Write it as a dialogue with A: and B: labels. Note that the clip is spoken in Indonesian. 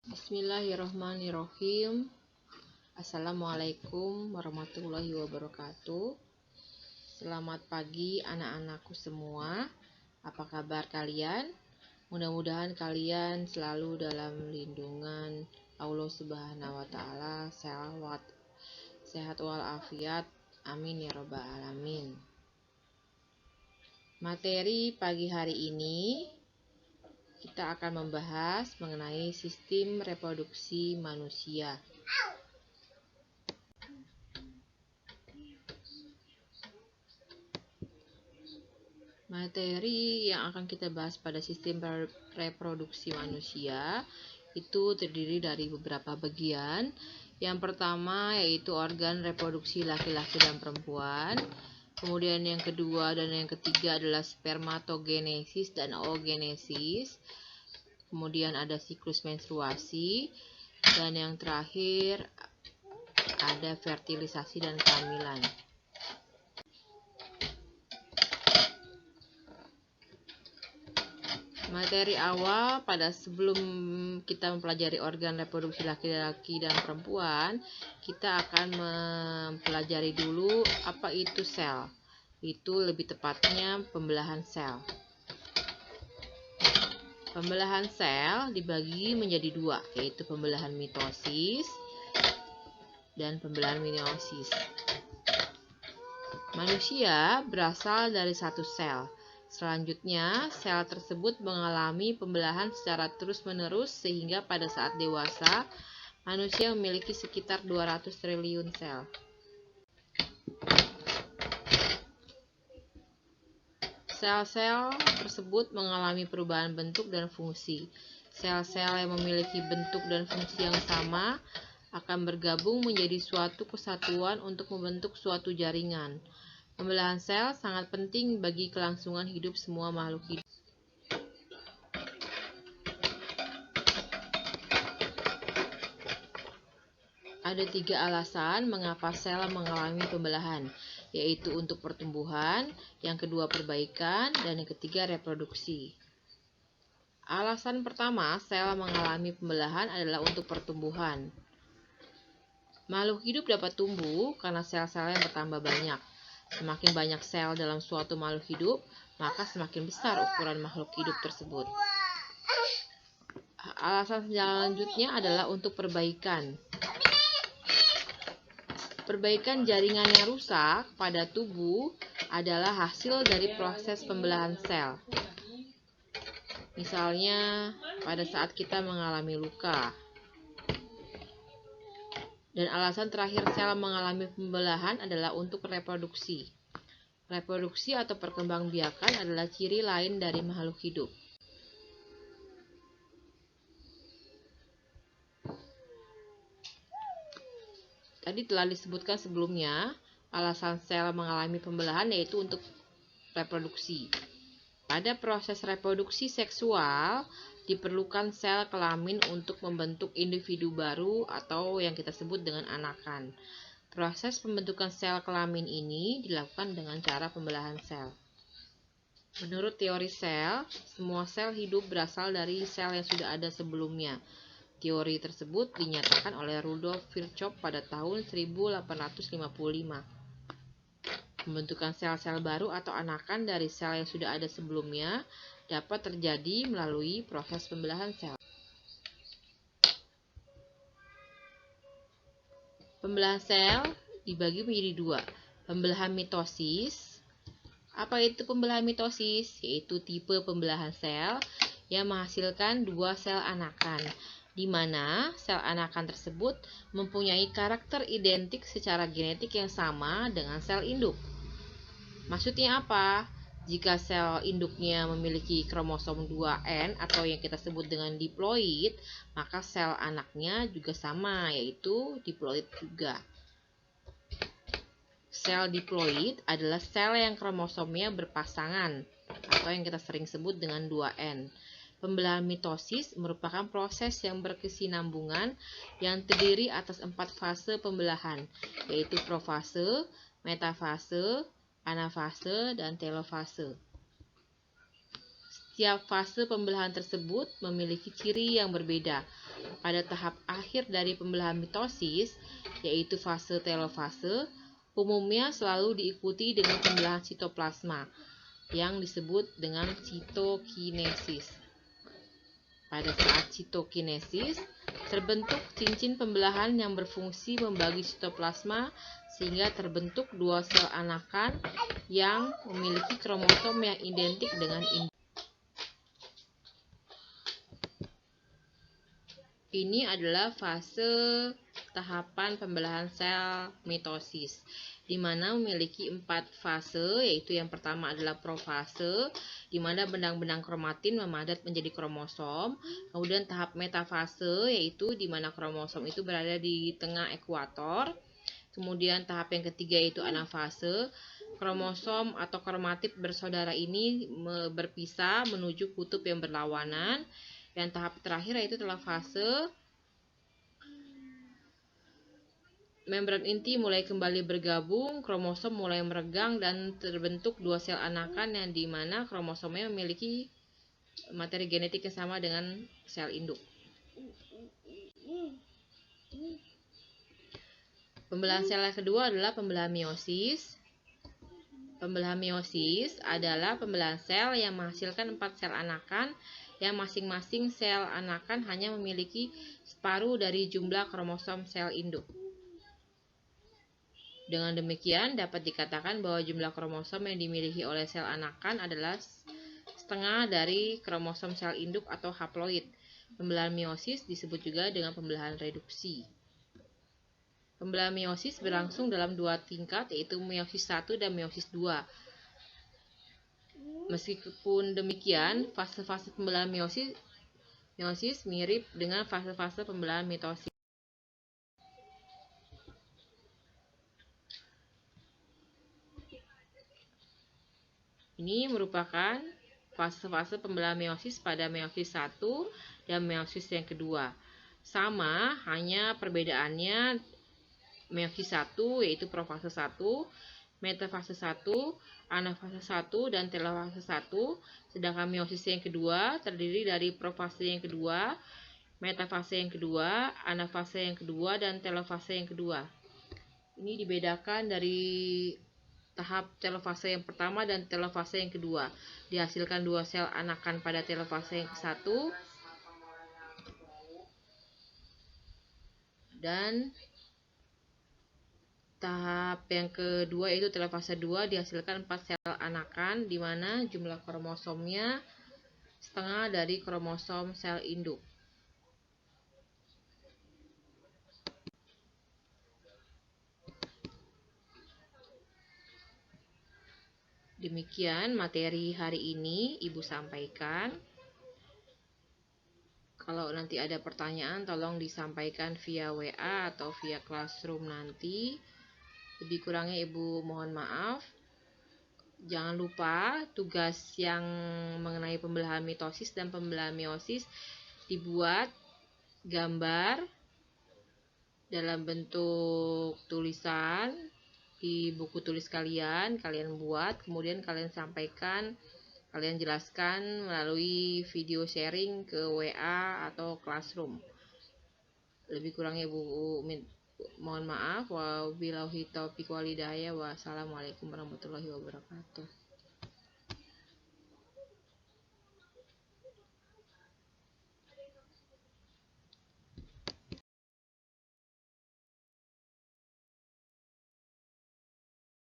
A: Bismillahirrahmanirrahim. Assalamualaikum warahmatullahi wabarakatuh. Selamat pagi anak-anakku semua. Apa kabar kalian? Mudah-mudahan kalian selalu dalam lindungan Allah Subhanahu wa taala, sehat walafiat. Amin ya rabbal alamin. Materi pagi hari ini kita akan membahas mengenai sistem reproduksi manusia. Materi yang akan kita bahas pada sistem reproduksi manusia itu terdiri dari beberapa bagian. Yang pertama yaitu organ reproduksi laki-laki dan perempuan. Kemudian yang kedua dan yang ketiga adalah spermatogenesis dan oogenesis. Kemudian ada siklus menstruasi. Dan yang terakhir ada fertilisasi dan kehamilan. Materi awal pada sebelum kita mempelajari organ reproduksi laki-laki dan perempuan, kita akan mempelajari dulu apa itu sel. Itu lebih tepatnya pembelahan sel. Pembelahan sel dibagi menjadi dua, yaitu pembelahan mitosis dan pembelahan meiosis. Manusia berasal dari satu sel. Selanjutnya, sel tersebut mengalami pembelahan secara terus-menerus sehingga pada saat dewasa, manusia memiliki sekitar 200 triliun sel. Sel-sel tersebut mengalami perubahan bentuk dan fungsi. Sel-sel yang memiliki bentuk dan fungsi yang sama akan bergabung menjadi suatu kesatuan untuk membentuk suatu jaringan. Pembelahan sel sangat penting bagi kelangsungan hidup semua makhluk hidup. Ada 3 alasan mengapa sel mengalami pembelahan, yaitu untuk pertumbuhan, yang kedua perbaikan, dan yang ketiga reproduksi. Alasan pertama sel mengalami pembelahan adalah untuk pertumbuhan. Makhluk hidup dapat tumbuh karena sel-selnya bertambah banyak. Semakin banyak sel dalam suatu makhluk hidup, maka semakin besar ukuran makhluk hidup tersebut. Alasan selanjutnya adalah untuk perbaikan. Perbaikan jaringan yang rusak pada tubuh adalah hasil dari proses pembelahan sel. Misalnya, pada saat kita mengalami luka. Dan alasan terakhir sel mengalami pembelahan adalah untuk reproduksi. Reproduksi atau perkembangbiakan adalah ciri lain dari makhluk hidup. Tadi telah disebutkan sebelumnya, alasan sel mengalami pembelahan yaitu untuk reproduksi. Pada proses reproduksi seksual, diperlukan sel kelamin untuk membentuk individu baru atau yang kita sebut dengan anakan. Proses pembentukan sel kelamin ini dilakukan dengan cara pembelahan sel. Menurut teori sel, semua sel hidup berasal dari sel yang sudah ada sebelumnya. Teori tersebut dinyatakan oleh Rudolf Virchow pada tahun 1855. Pembentukan sel-sel baru atau anakan dari sel yang sudah ada sebelumnya dapat terjadi melalui proses pembelahan sel. Pembelahan sel dibagi menjadi dua, pembelahan mitosis. Apa itu pembelahan mitosis? Yaitu tipe pembelahan sel yang menghasilkan dua sel anakan, di mana sel anakan tersebut mempunyai karakter identik secara genetik yang sama dengan sel induk. Maksudnya apa? Jika sel induknya memiliki kromosom 2N atau yang kita sebut dengan diploid, maka sel anaknya juga sama, yaitu diploid juga. Sel diploid adalah sel yang kromosomnya berpasangan atau yang kita sering sebut dengan 2N. Pembelahan mitosis merupakan proses yang berkesinambungan yang terdiri atas 4 fase pembelahan, yaitu profase, metafase, anafase, dan telofase. Setiap fase pembelahan tersebut memiliki ciri yang berbeda. Pada tahap akhir dari pembelahan mitosis, yaitu fase telofase, umumnya selalu diikuti dengan pembelahan sitoplasma yang disebut dengan sitokinesis. Pada saat sitokinesis, terbentuk cincin pembelahan yang berfungsi membagi sitoplasma sehingga terbentuk dua sel anakan yang memiliki kromosom yang identik dengan induk. Ini adalah fase tahapan pembelahan sel mitosis, di mana memiliki 4 fase, yaitu yang pertama adalah profase, di mana benang-benang kromatin memadat menjadi kromosom. Kemudian tahap metafase, yaitu di mana kromosom itu berada di tengah ekuator. Kemudian tahap yang ketiga yaitu anafase, kromosom atau kromatid bersaudara ini berpisah menuju kutub yang berlawanan. Dan tahap terakhir yaitu telofase, membran inti mulai kembali bergabung, kromosom mulai meregang dan terbentuk dua sel anakan yang dimana kromosomnya memiliki materi genetik yang sama dengan sel induk. Pembelahan sel yang kedua adalah pembelahan meiosis. Pembelahan meiosis adalah pembelahan sel yang menghasilkan 4 sel anakan yang masing-masing sel anakan hanya memiliki separuh dari jumlah kromosom sel induk. Dengan demikian, dapat dikatakan bahwa jumlah kromosom yang dimiliki oleh sel anakan adalah setengah dari kromosom sel induk atau haploid. Pembelahan meiosis disebut juga dengan pembelahan reduksi. Pembelahan meiosis berlangsung dalam 2 tingkat, yaitu meiosis 1 dan meiosis 2. Meskipun demikian, fase-fase pembelahan meiosis mirip dengan fase-fase pembelahan mitosis. Ini merupakan fase-fase pembelahan meiosis pada meiosis 1 dan meiosis yang kedua. Sama, hanya perbedaannya meiosis 1 yaitu profase 1, metafase 1, anafase 1, dan telofase 1, sedangkan meiosis yang kedua terdiri dari profase yang kedua, metafase yang kedua, anafase yang kedua, dan telofase yang kedua. Ini dibedakan dari tahap telofase yang pertama dan telofase yang kedua. Dihasilkan dua sel anakan pada telofase yang ke-1 dan tahap yang kedua yaitu telofase 2 dihasilkan 4 sel anakan di mana jumlah kromosomnya setengah dari kromosom sel induk. Demikian materi hari ini Ibu sampaikan. Kalau nanti ada pertanyaan tolong disampaikan via WA atau via Classroom nanti. Lebih kurangnya Ibu mohon maaf. Jangan lupa tugas yang mengenai pembelahan mitosis dan pembelahan meiosis dibuat gambar dalam bentuk tulisan di buku tulis kalian buat, kemudian kalian sampaikan, kalian jelaskan melalui video sharing ke WA atau Classroom. Lebih kurangnya Ibu mohon maaf. Wabillahi taufiq walhidayah. Wassalamualaikum warahmatullahi wabarakatuh.